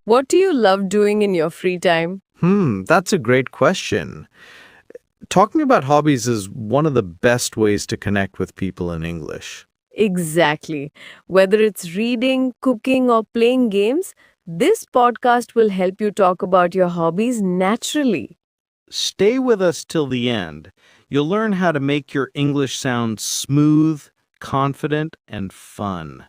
What do you love doing in your free time? That's a great question. Talking about hobbies is one of the best ways to connect with people in English. Exactly. Whether it's reading, cooking, or playing games, this podcast will help you talk about your hobbies naturally. Stay with us till the end. You'll learn how to make your English sound smooth, confident, and fun.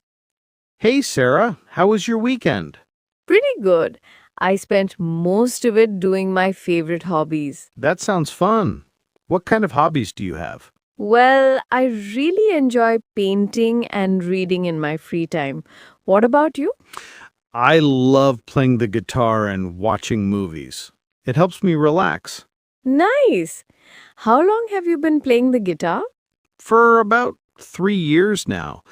Hey, Sarah, how was your weekend? Pretty good. I spent most of it doing my favorite hobbies. That sounds fun. What kind of hobbies do you have? Well, I really enjoy painting and reading in my free time. What about you? I love playing the guitar and watching movies. It helps me relax. Nice. How long have you been playing the guitar? For about 3 years now.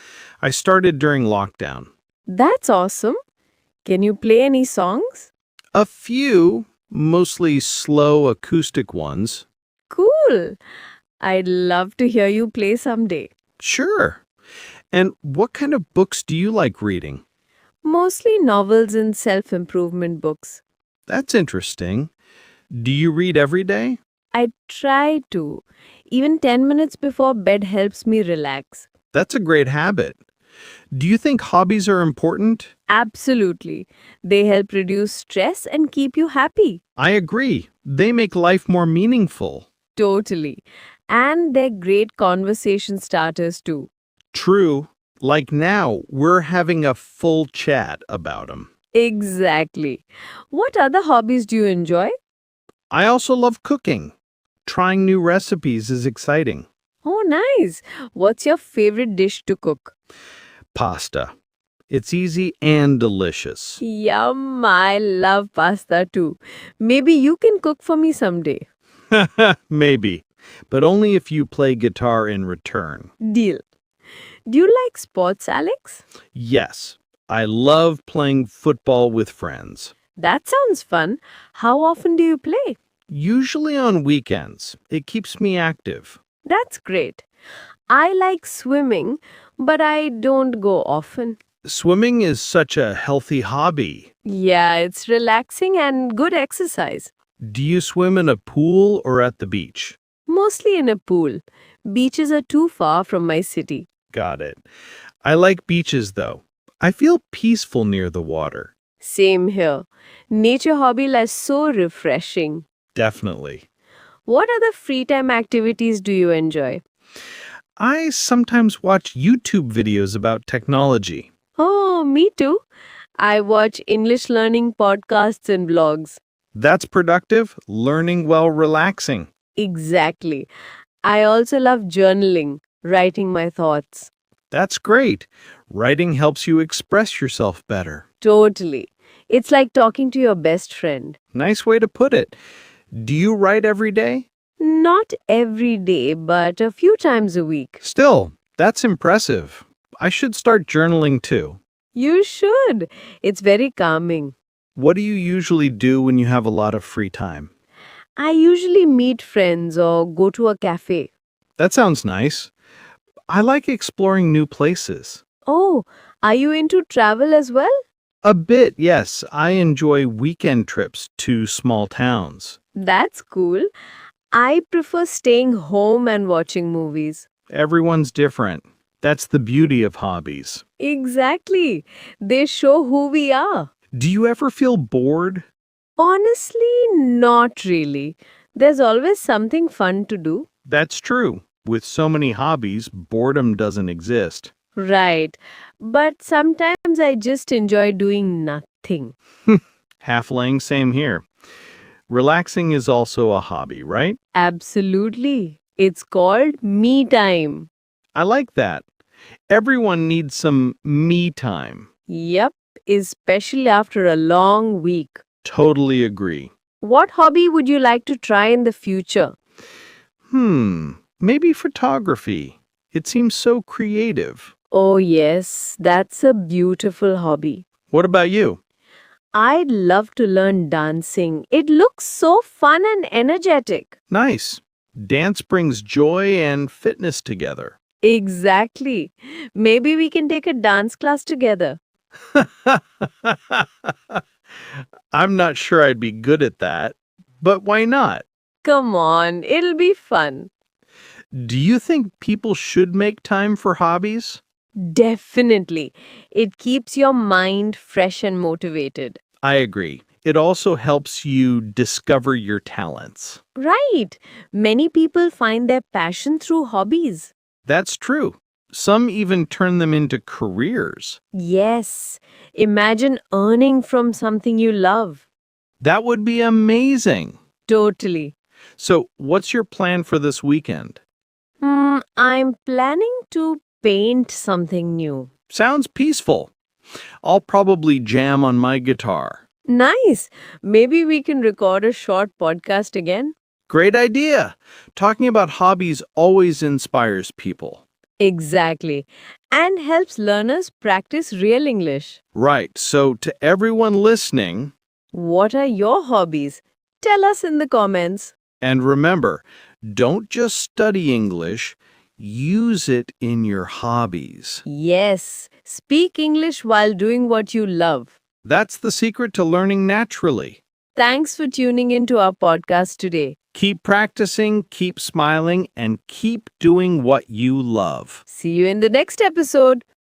I started during lockdown. That's awesome. Can you play any songs? A few, mostly slow acoustic ones. Cool. I'd love to hear you play someday. Sure. And what kind of books do you like reading? Mostly novels and self improvement books. That's interesting. Do you read every day? I try to. Even 10 minutes before bed helps me relax. That's a great habit. Do you think hobbies are important? Absolutely. They help reduce stress and keep you happy. I agree. They make life more meaningful. Totally. And they're great conversation starters too. True. Like now, we're having a full chat about them. Exactly. What other hobbies do you enjoy? I also love cooking. Trying new recipes is exciting. Oh, nice. What's your favorite dish to cook? Pasta. It's easy and delicious. Yum, I love pasta too. Maybe you can cook for me someday. Maybe, but only if you play guitar in return. Deal. Do you like sports, Alex? Yes, I love playing football with friends. That sounds fun. How often do you play? Usually on weekends. It keeps me active. That's great. I like swimming, but I don't go often. Swimming is such a healthy hobby. Yeah, it's relaxing and good exercise. Do you swim in a pool or at the beach? Mostly in a pool. Beaches are too far from my city. Got it. I like beaches though. I feel peaceful near the water. Same here. Nature hobby is so refreshing. Definitely. What other free time activities do you enjoy? I sometimes watch YouTube videos about technology. Oh, me too. I watch English learning podcasts and vlogs. That's productive, learning while relaxing. Exactly. I also love journaling, writing my thoughts. That's great. Writing helps you express yourself better. Totally. It's like talking to your best friend. Nice way to put it. Do you write every day? Not every day, but a few times a week. Still, that's impressive. I should start journaling too. You should. It's very calming. What do you usually do when you have a lot of free time? I usually meet friends or go to a cafe. That sounds nice. I like exploring new places. Oh, are you into travel as well? A bit, yes. I enjoy weekend trips to small towns. That's cool. I prefer staying home and watching movies. Everyone's different. That's the beauty of hobbies. Exactly. They show who we are. Do you ever feel bored? Honestly, not really. There's always something fun to do. That's true. With so many hobbies, boredom doesn't exist. Right. But sometimes I just enjoy doing nothing. Half-laying, same here. Relaxing is also a hobby, right? Absolutely. It's called me time. I like that. Everyone needs some me time. Yep, especially after a long week. Totally agree. What hobby would you like to try in the future? Maybe photography. It seems so creative. Oh, yes, that's a beautiful hobby. What about you? I'd love to learn dancing. It looks so fun and energetic. Nice. Dance brings joy and fitness together. Exactly. Maybe we can take a dance class together. I'm not sure I'd be good at that, but why not? Come on, it'll be fun. Do you think people should make time for hobbies? Definitely. It keeps your mind fresh and motivated. I agree. It also helps you discover your talents. Right. Many people find their passion through hobbies. That's true. Some even turn them into careers. Yes. Imagine earning from something you love. That would be amazing. Totally. So, what's your plan for this weekend? I'm planning to paint something new. Sounds peaceful. I'll probably jam on my guitar. Nice. Maybe we can record a short podcast again. Great idea. Talking about hobbies always inspires people. Exactly. And helps learners practice real English. Right. So, to everyone listening, What are your hobbies? Tell us in the comments. and remember, don't just study English, use it in your hobbies. Yes, speak English while doing what you love. That's the secret to learning naturally. Thanks for tuning into our podcast today. Keep practicing, keep smiling, and keep doing what you love. See you in the next episode.